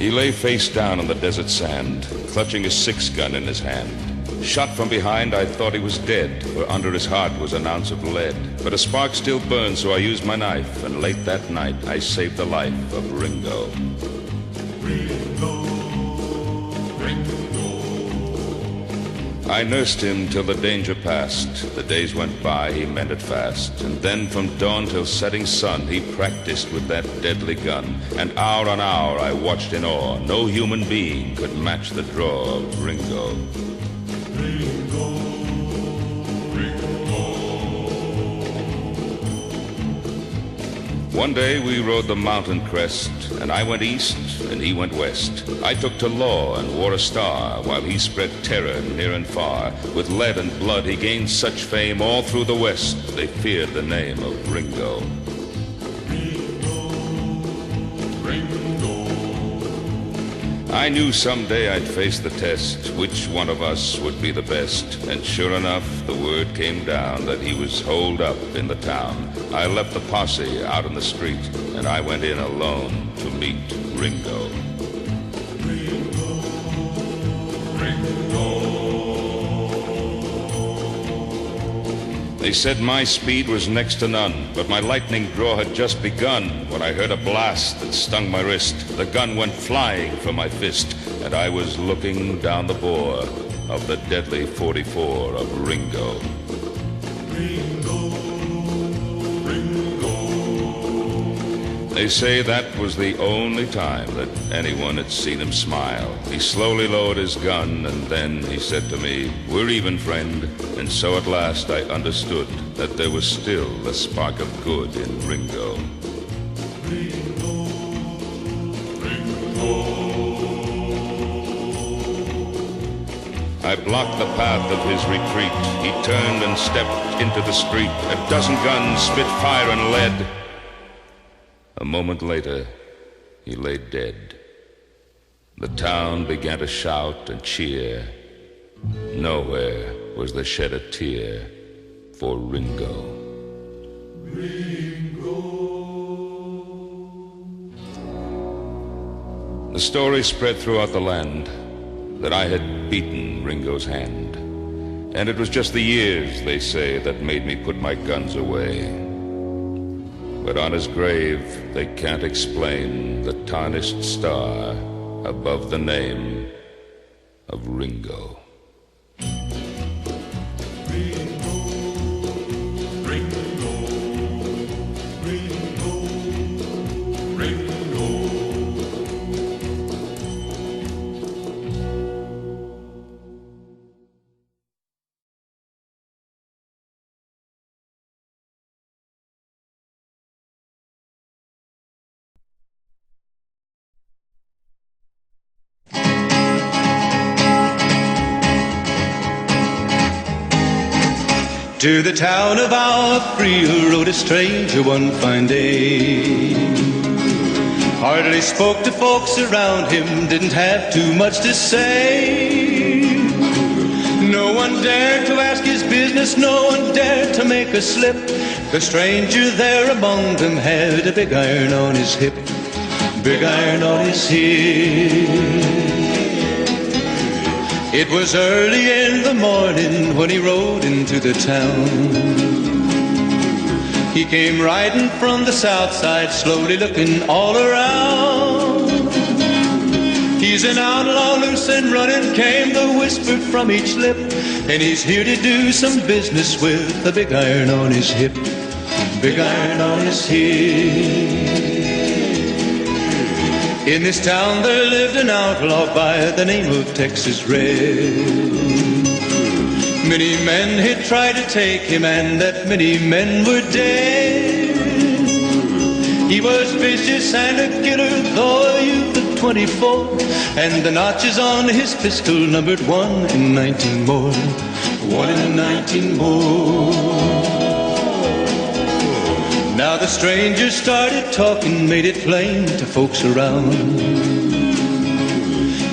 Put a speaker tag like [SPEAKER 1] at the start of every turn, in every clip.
[SPEAKER 1] He lay face down on the desert sand, clutching a 6-gun in his hand. Shot from behind, I thought he was dead, for under his heart was an ounce of lead. But a spark still burned, so I used my knife, and late that night I saved the life of Ringo.
[SPEAKER 2] Ringo, Ringo.
[SPEAKER 1] I nursed him till the danger passed. The days went by, he meant it fast. And then from dawn till setting sun, he practiced with that deadly gun. And hour on hour I watched in awe. No human being could match the draw of Ringo.
[SPEAKER 2] Ringo, Ringo.
[SPEAKER 1] One day we rode the mountain crest, and I went east and he went west. I took to law and wore a star, while he spread terror near and far. With lead and blood he gained such fame, all through the west they feared the name of Ringo. I knew someday I'd face the test, which one of us would be the best. And sure enough, the word came down that he was holed up in the town. I left the posse out in the street, and I went in alone to meet Ringo.
[SPEAKER 2] Ringo, Ringo.
[SPEAKER 1] They said my speed was next to none, but my lightning draw had just begun when I heard a blast that stung my wrist. The gun went flying from my fist, and I was looking down the bore of the deadly 44 of Ringo.
[SPEAKER 2] Ringo, Ringo.
[SPEAKER 1] They say that was the only time that anyone had seen him smile. He slowly lowered his gun, and then he said to me, "We're even, friend." And so at last I understood that there was still a spark of good in Ringo.
[SPEAKER 2] Ringo, Ringo.
[SPEAKER 1] I blocked the path of his retreat. He turned and stepped into the street. A dozen guns spit fire and lead. A moment later, he lay dead. The town began to shout and cheer. Nowhere was there shed a tear for Ringo.
[SPEAKER 2] Ringo.
[SPEAKER 1] The story spread throughout the land that I had beaten Ringo's hand. And it was just the years, they say, that made me put my guns away. But on his grave, they can't explain the tarnished star above the name of Ringo.
[SPEAKER 2] Ringo, Ringo, Ringo, Ringo.
[SPEAKER 3] To the town of Alfreel rode a stranger one fine day. Hardly spoke to folks around him, didn't have too much to say. No one dared to ask his business, no one dared to make a slip. The stranger there among them had a big iron on his hip, big iron on his hip. It was early in the morning when he rode into the town. He came riding from the south side, slowly looking all around. He's an outlaw, loose and running, came the whisper from each lip. And he's here to do some business with a big iron on his hip, big iron on his hip. In this town there lived an outlaw by the name of Texas Red. Many men had tried to take him, and that many men were dead. He was vicious and a killer, though a youth of 24, and the notches on his pistol numbered 1 in 19 more, 1 in 19 more. Now the stranger started talking, made it plain to folks around.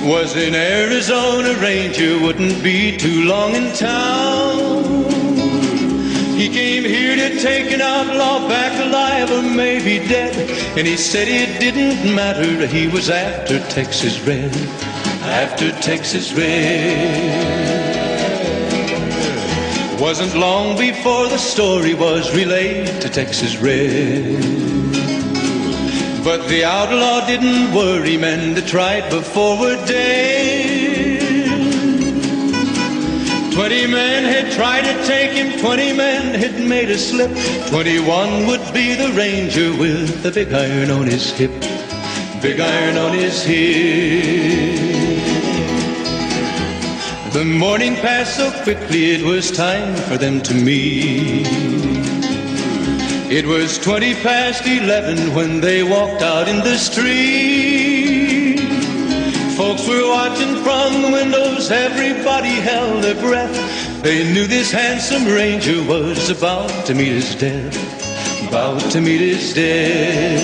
[SPEAKER 3] Was an Arizona Ranger, wouldn't be too long in town. He came here to take an outlaw back alive or maybe dead. And he said it didn't matter, he was after Texas Red. After Texas Red. Wasn't long before the story was relayed to Texas Red. But the outlaw didn't worry, men that tried before were dead. 20 men had tried to take him, 20 men had made a slip. 21 would be the ranger with the big iron on his hip. Big iron on his hip. The morning passed so quickly, it was time for them to meet. It was 20 past 11 when they walked out in the street. Folks were watching from the windows, everybody held their breath. They knew this handsome ranger was about to meet his death. About to meet his death.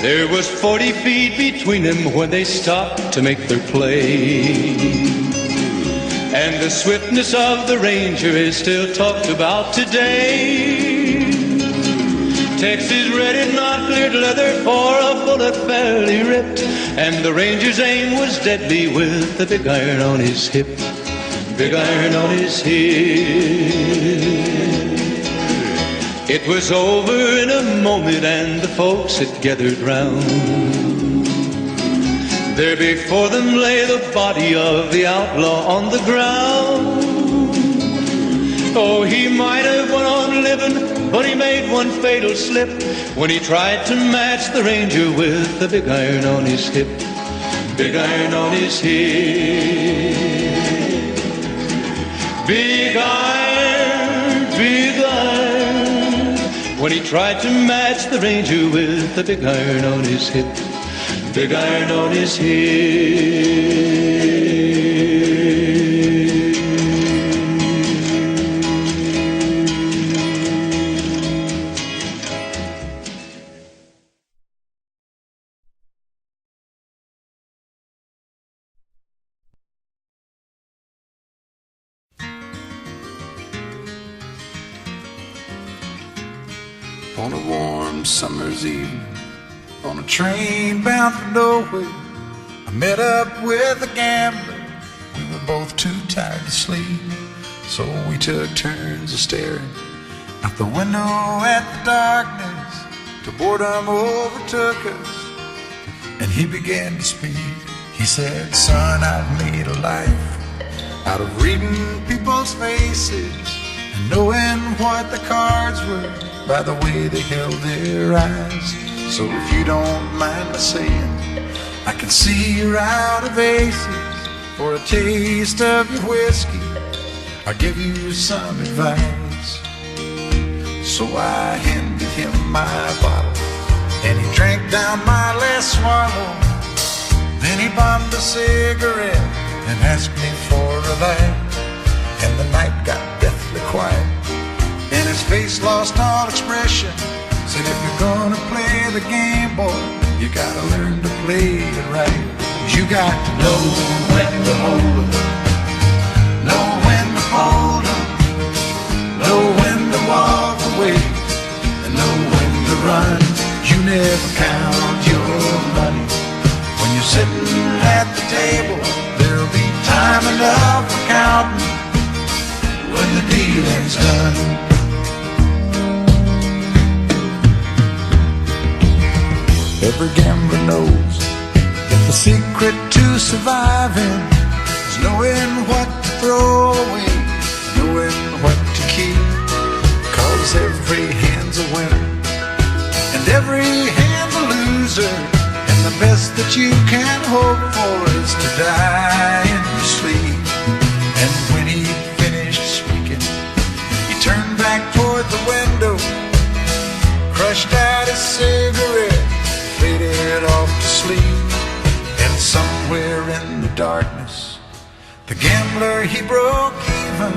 [SPEAKER 3] There was 40 feet between them when they stopped to make their play. And the swiftness of the ranger is still talked about today. Texas Red had not cleared leather for a bullet fairly ripped. And the ranger's aim was deadly with the big iron on his hip. Big iron on his hip. It was over in a moment and the folks had gathered round. There before them lay the body of the outlaw on the ground. Oh, he might have went on living, but he made one fatal slip when he tried to match the ranger with the big iron on his hip. Big iron on his hip. Big iron, big iron. When he tried to match the ranger with the big iron on his hip. Big iron on his hip.
[SPEAKER 4] On a warm summer's evening, on a train bound for nowhere, I met up with a gambler. We were both too tired to sleep, so we took turns of staring out the window at the darkness till boredom overtook us, and he began to speak. He said, "Son, I've made a life out of reading people's faces and knowing what the cards were by the way they held their eyes. So if you don't mind my saying, I can see you're out of aces. For a taste of your whiskey, I'll give you some advice." So I handed him my bottle, and he drank down my last swallow. Then he bombed a cigarette and asked me for a light, and the night got deathly quiet, and his face lost all expression. Said, "If you're gonna play the game, boy, you gotta learn to play it right. You got to know when to hold 'em, know when to fold 'em, know when to walk away, and know when to run. You never count your money when you're sitting at the table. There'll be time enough for counting when the dealing's done." Every gambler knows that the secret to surviving is knowing what to throw away, knowing what to keep. 'Cause every hand's a winner and every hand's a loser, and the best that you can hope for is to die in your sleep. And when he finished speaking, he turned back toward the window, crushed out his cigarette, faded off to sleep. And somewhere in the darkness, the gambler, he broke even.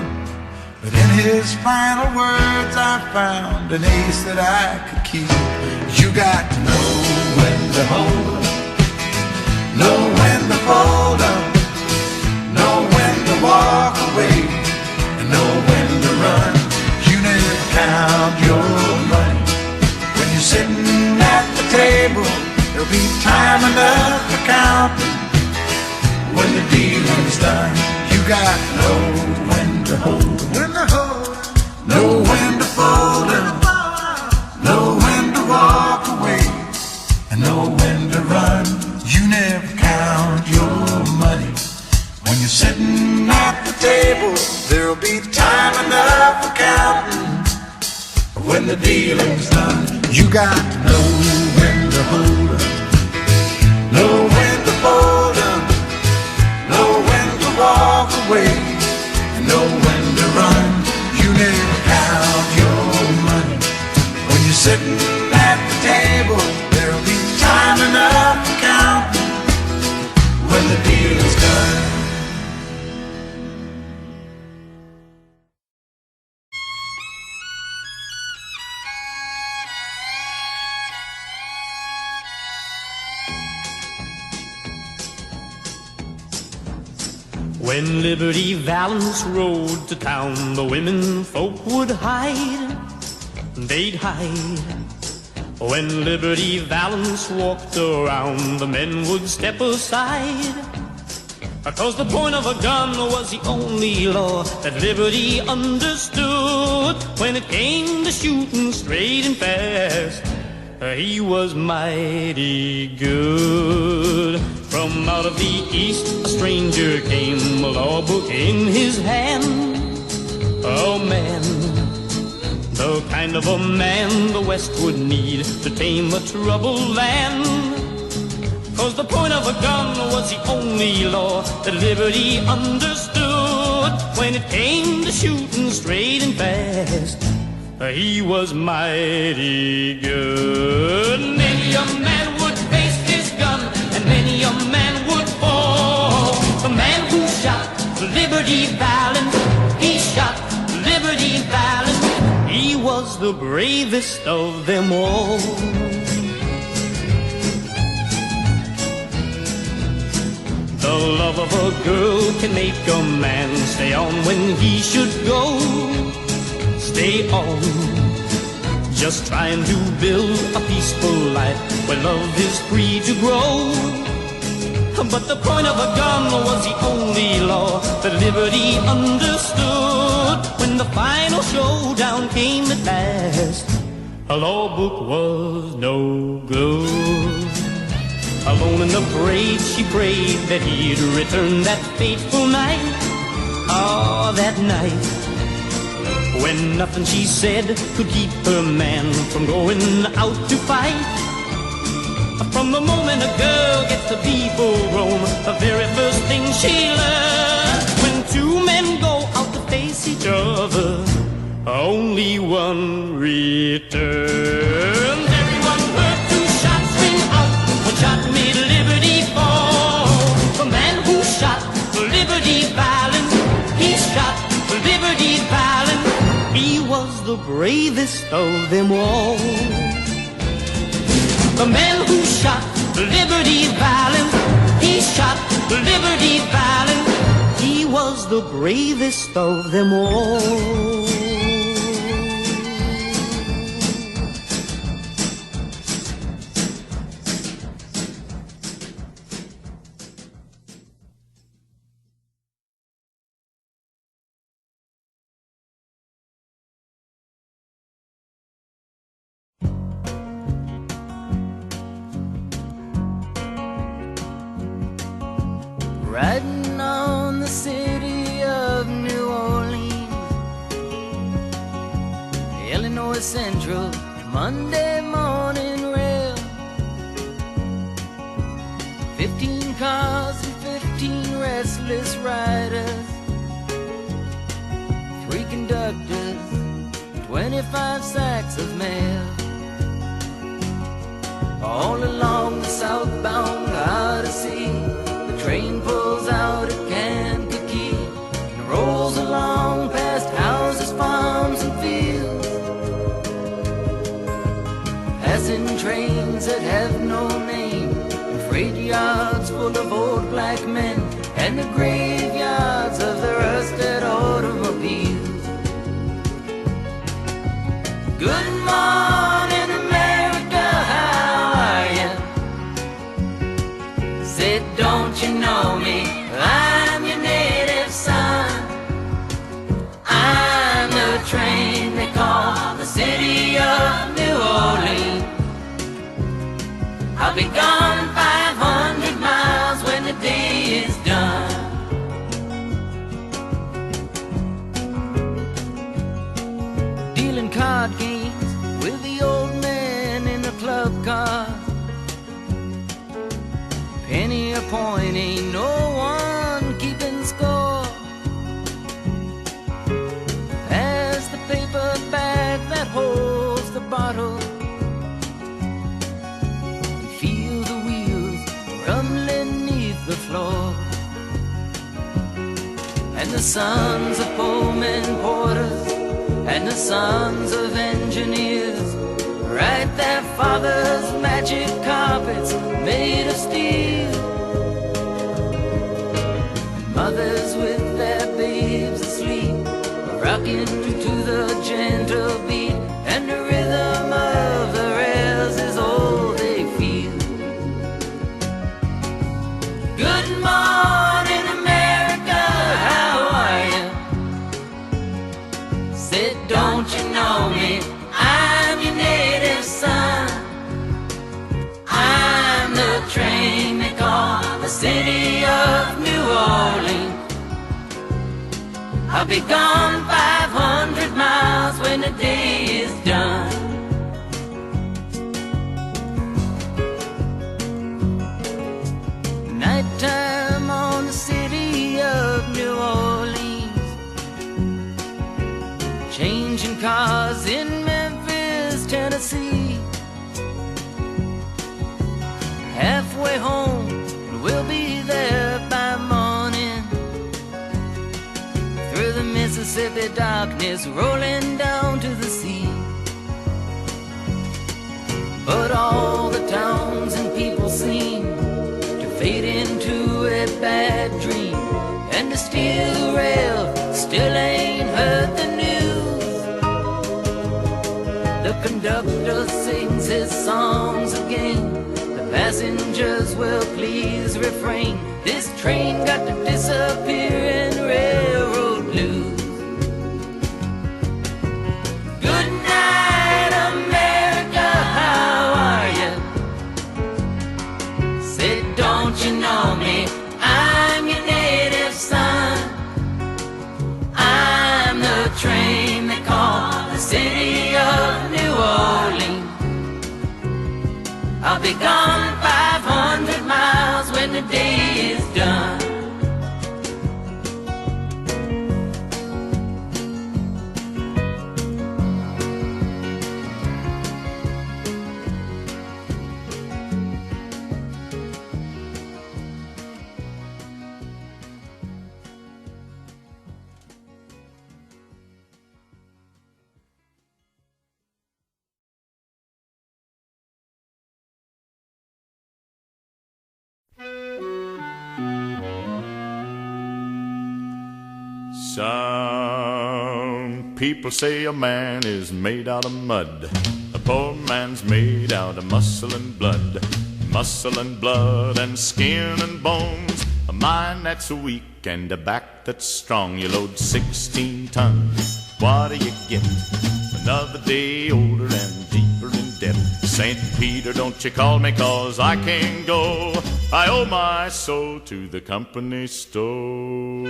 [SPEAKER 4] But in his final words, I found an ace that I could keep. You got to know when to hold 'em, know when to fold 'em, know when to walk away, and know when counting when the dealing's done. You got to know when to hold 'em, know when to fold 'em, know when to walk away, and know when to run. You never count your money when you're sitting at the table. There'll be time enough for counting when the dealing's done. You got to know when to hold 'em, know when to fold 'em, know when to walk away, and know when to run. You never count your money when you're sitting at the table. There'll be time enough for counting when the deal is done.
[SPEAKER 5] When Liberty Valance rode to town, the women folk would hide, they'd hide. When Liberty Valance walked around, the men would step aside, 'cause the point of a gun was the only law that Liberty understood. When it came to shooting straight and fast, he was mighty good. From out of the east a stranger came, a law book in his hand. Oh man, the kind of a man the West would need to tame a troubled land. 'Cause the point of a gun was the only law that Liberty understood. When it came to shooting straight and fast, he was mighty good. Many a man would face his gun, and many a man would fall. The man who shot Liberty Valance, he shot Liberty Valance. He was the bravest of them all. The love of a girl can make a man stay on when he should go. Stay on, just trying to build a peaceful life where love is free to grow. But the point of a gun was the only law that Liberty understood. When the final showdown came at last, a law book was no good. Alone in the parade, she prayed that he'd return that fateful night. Ah, that night, when nothing she said could keep her man from going out to fight. From the moment a girl gets to be full grown, the very first thing she learns, when two men go out to face each other, only one returns. Everyone heard two shots ring out, one shot made Liberty fall. The man who shot Liberty Valance, he shot Liberty Valance. He was the bravest of them all. The man who shot Liberty Valance, he shot Liberty Valance. He was the bravest of them all.
[SPEAKER 6] Riding on the city of New Orleans, Illinois Central, Monday morning rail. 15 cars and 15 restless riders, 3 conductors, 25 sacks of mail. All along the southbound Odyssey, the train pulls out at Kankakee and rolls along past houses, farms, and fields, passing trains that have no name, and freight yards full of old black men, and the graveyards of the rusted automobiles. Good morning, America, how are you? train they call the city of New Orleans. I'll be gone 500 miles when the day is done. Dealing card games with the old man in the club car. Penny a point, ain't no one keeping score. Pass the paper bag that holds the bottle. Feel the wheels rumbling neath the floor. And the sons of Pullman porters and the sons of engineers write their fathers' magic carpets made of steel. Mothers with their babes asleep, rocking to the gentle beat, and the rhythm of the rails is all they feel. Good morning, America, how are you? Said, don't you know me? I'm your native son. I'm the train they call the city of New Orleans. I'll be gone 500 miles when the day is done. Nighttime on the city of New Orleans, changing cars in Memphis, Tennessee. Halfway home, and we'll be there by morning. Through the Mississippi darkness, rolling down to the sea. But all the towns and people seem to fade into a bad dream, and the steel rail still ain't heard the news. The conductor sings his songs again. Passengers will please refrain. This train got to disappear in railroad blues. Good night, America, how are you? Say, don't you know me? I'm your native son. I'm the train they call the city of New Orleans. I'll be gone 500 miles when the day is done.
[SPEAKER 2] Some people say a man is made out of mud. A poor man's made out of muscle and blood. Muscle and blood and skin and bones. A mind that's weak and a back that's strong. You load 16 tons, what do you get? Another day older and deeper in debt. St. Peter, don't you call me, 'cause I can't go. I owe my soul to the company store.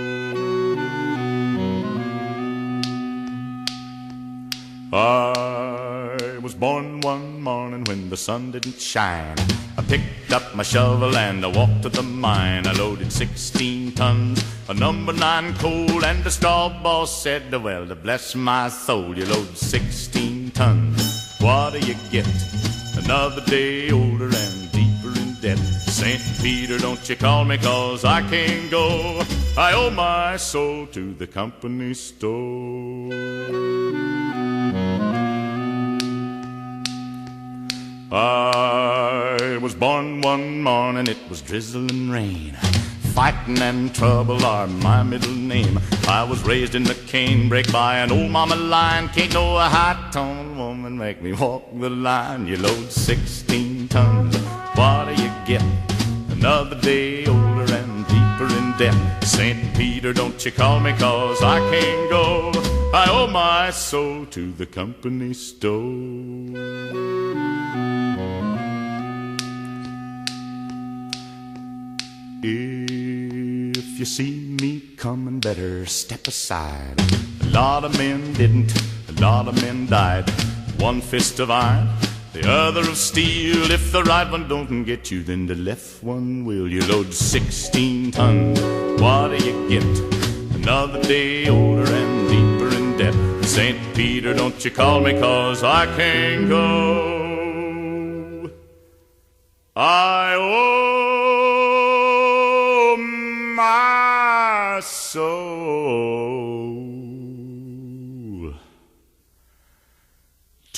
[SPEAKER 2] I was born one morning when the sun didn't shine. I picked up my shovel and I walked to the mine. I loaded 16 tons of number 9 coal, and the straw boss said, well, to bless my soul, you load 16 tons, what do you get? Another day older and deeper in debt. St. Peter, don't you call me, 'cause I can't go. I owe my soul to the company store. I was born one morning, it was drizzling rain. Fighting and trouble are my middle name. I was raised in the canebrake by an old mama lion. Can't no high-toned woman make me walk the line. You load 16 tons, what do you get? Another day older and deeper in debt. St. Peter, don't you call me 'cause I can't go. I owe my soul to the company store. If you see me coming, better step aside. A lot of men didn't, a lot of men died. One fist of iron, the other of steel. If the right one don't get you, then the left one will. You load 16 tons, what do you get? Another day older and deeper in debt. St. Peter, don't you call me 'cause I can't go. I owe my soul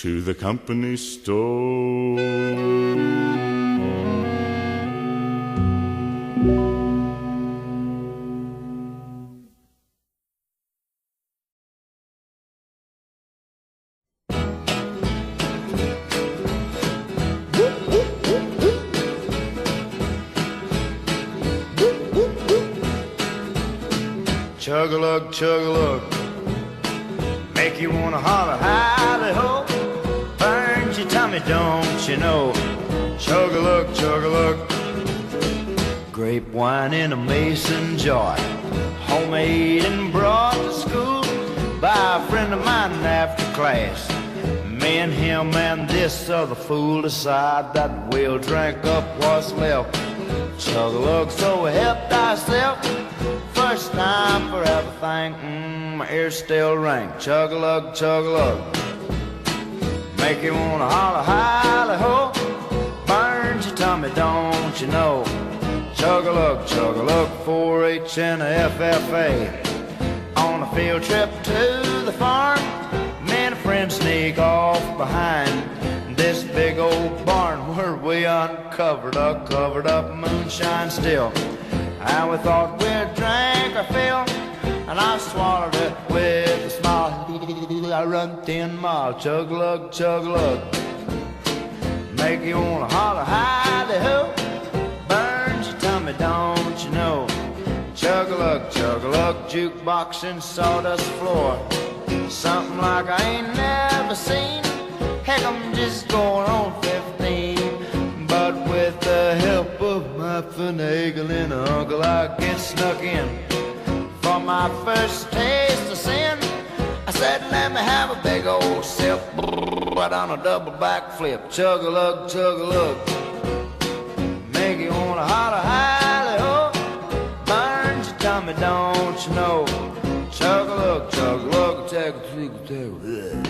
[SPEAKER 2] to the company store.
[SPEAKER 7] Chug-a-lug, chug-a-lug, make you wanna holler, hally-ho. Burns your tummy, don't you know? Chug-a-lug, chug-a-lug. Grape wine in a mason jar, homemade and brought to school by a friend of mine after class. Me and him and this other fool decide that we'll drink up what's left. Chug-a-lug, so we helped ourselves. First time for everything, my ears still ring. Chug-a-lug, chug-a-lug, make you wanna holler, hally-ho. Burns your tummy, don't you know? Chug-a-lug, chug-a-lug, 4-H and a FFA. On a field trip to the farm, me and a friend sneak off behind this big old barn where we uncovered a covered up moonshine still. And we thought we'd drink our fill, and I swallowed it with a smile. I run 10 miles, chug-a-lug, chug-a-lug, make you wanna holler, hally-ho. Burns your tummy, don't you know? Chug-a-lug, chug-a-lug, jukebox and sawdust floor. Something like I ain't never seen. Heck, I'm just going on 15. But with the help of my finagling uncle, I get snuck in. For my first taste of sin, I said, let me have a big old sip. Right on a double backflip. Chug-a-lug, chug-a-lug, make you wanna holler, hally-ho. Burns your tummy, don't you know? Chug-a-lug, chug-a-lug, chug-a-lug.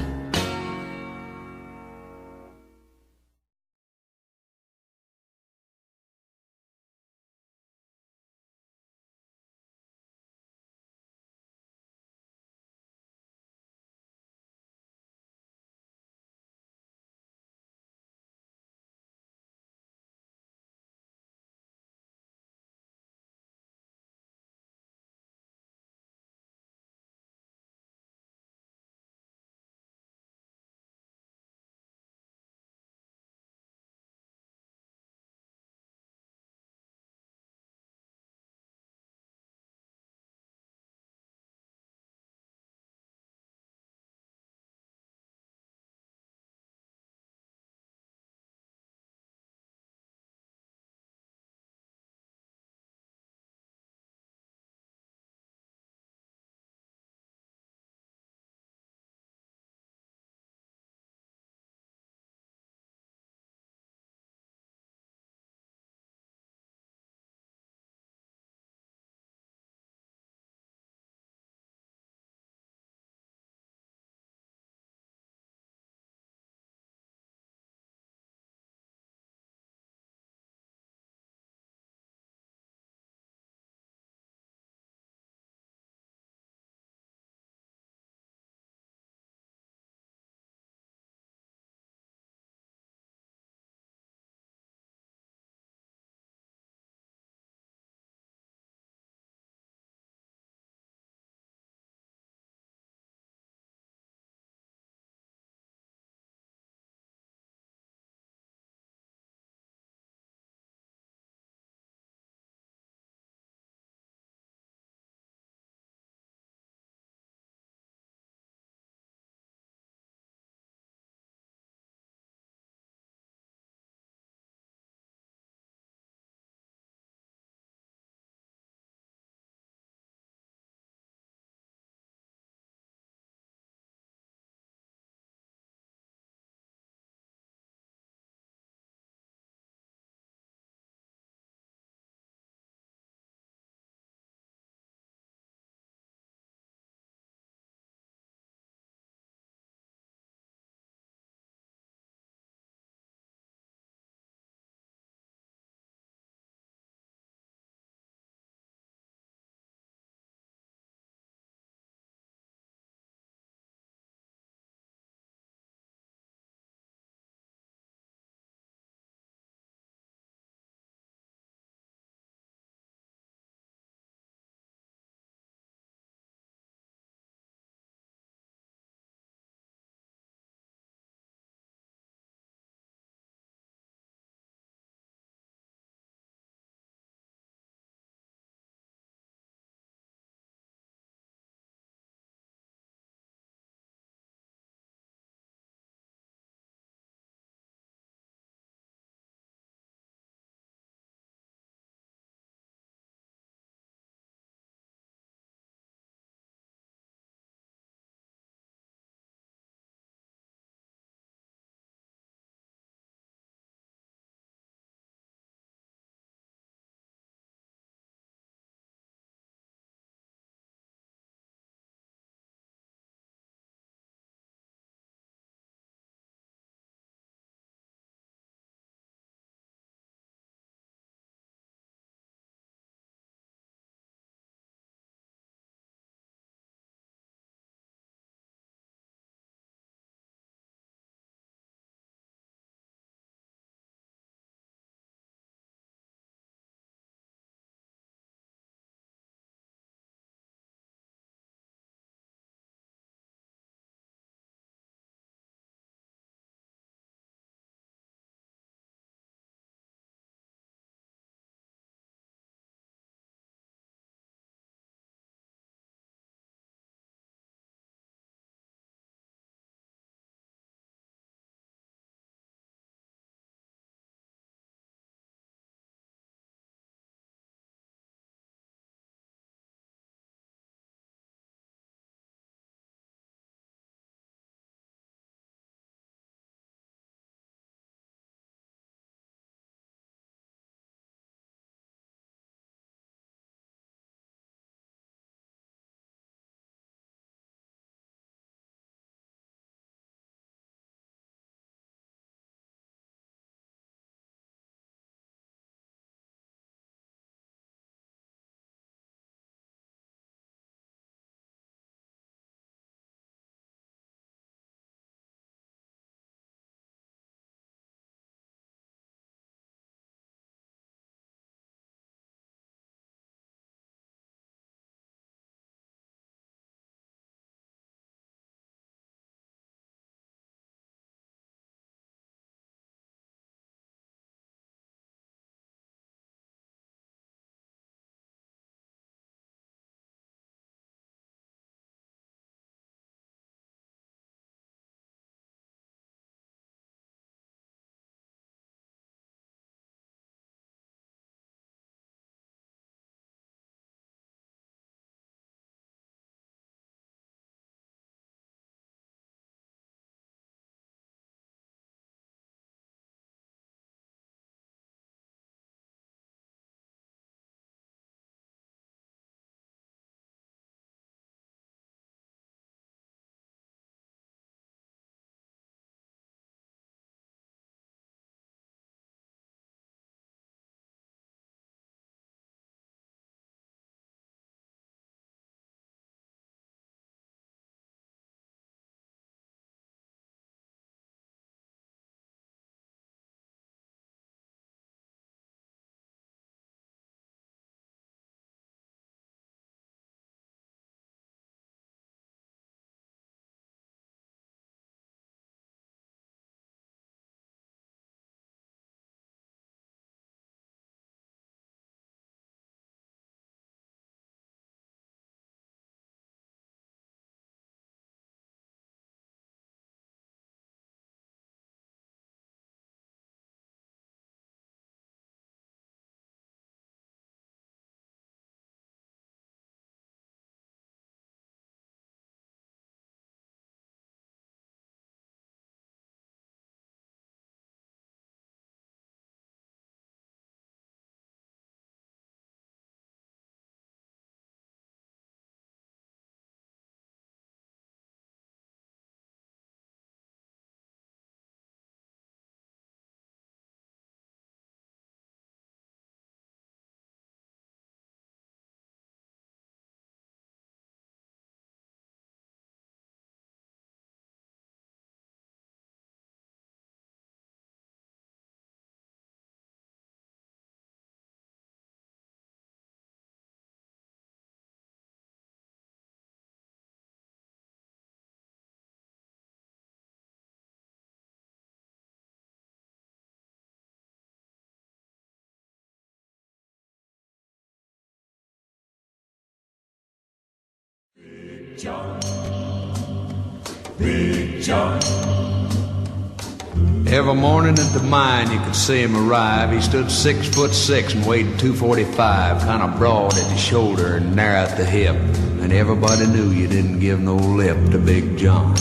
[SPEAKER 8] Every morning at the mine you could see him arrive. He stood 6'6" and weighed 245, kind of broad at the shoulder and narrow at the hip. And everybody knew you didn't give no lip to Big John.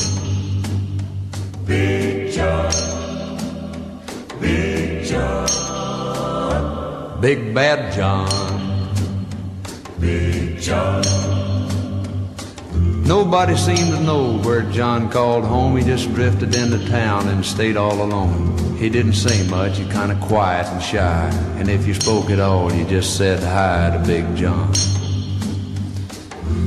[SPEAKER 8] Big John, Big John, Big Bad John, Big John. Nobody seemed to know where John called home. He just drifted into town and stayed all alone. He didn't say much, he kind of quiet and shy. And if you spoke at all, you just said hi to Big John.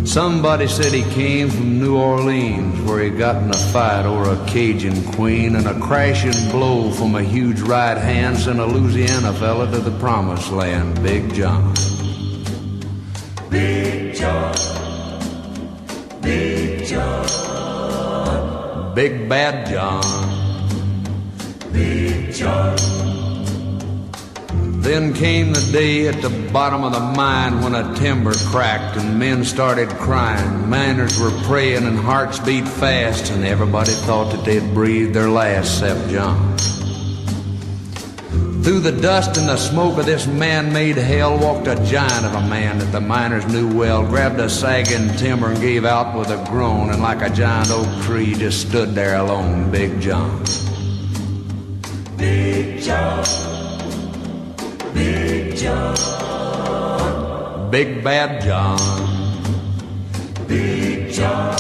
[SPEAKER 8] Somebody said he came from New Orleans, where he got in a fight over a Cajun queen, and a crashing blow from a huge right hand sent a Louisiana fella to the promised land. Big John. Big John, Big John, Big Bad John, Big John. Then came the day at the bottom of the mine when a timber cracked and men started crying. Miners were praying and hearts beat fast, and everybody thought that they'd breathed their last except John. Through the dust and the smoke of this man-made hell walked a giant of a man that the miners knew well, grabbed a sagging timber and gave out with a groan, and like a giant oak tree just stood there alone. Big John. Big John, Big John, Big Bad John, Big John.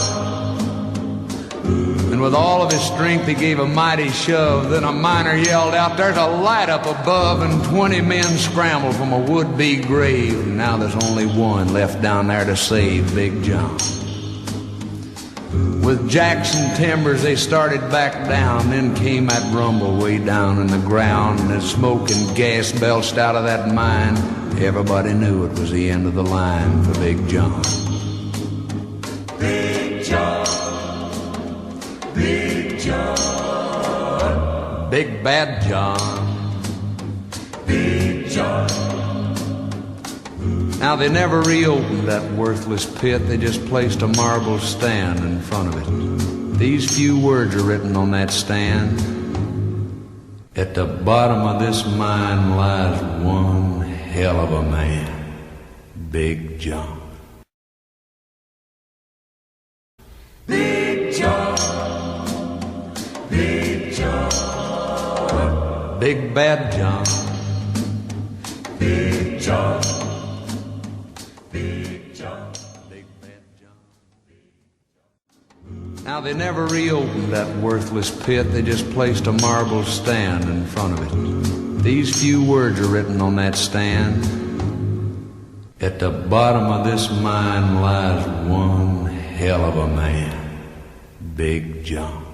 [SPEAKER 8] And with all of his strength he gave a mighty shove. Then a miner yelled out, "There's a light up above," and 20 men scrambled from a would-be grave. And now there's only one left down there to save Big John. With Jackson timbers they started back down. Then came that rumble way down in the ground, and as smoke and gas belched out of that mine, everybody knew it was the end of the line for Big John. Big John, Big John, Big Bad John, Big John. Now they never reopened that worthless pit. They just placed a marble stand in front of it. These few words are written on that stand: "At the bottom of this mine lies one hell of a man, Big John." Big John, Big John, Big Bad John, Big John, Big John, Big Bad John. Now they never reopened that worthless pit. They just placed a marble stand in front of it. These few words are written on that stand: "At the bottom of this mine lies one hell of a man, Big John."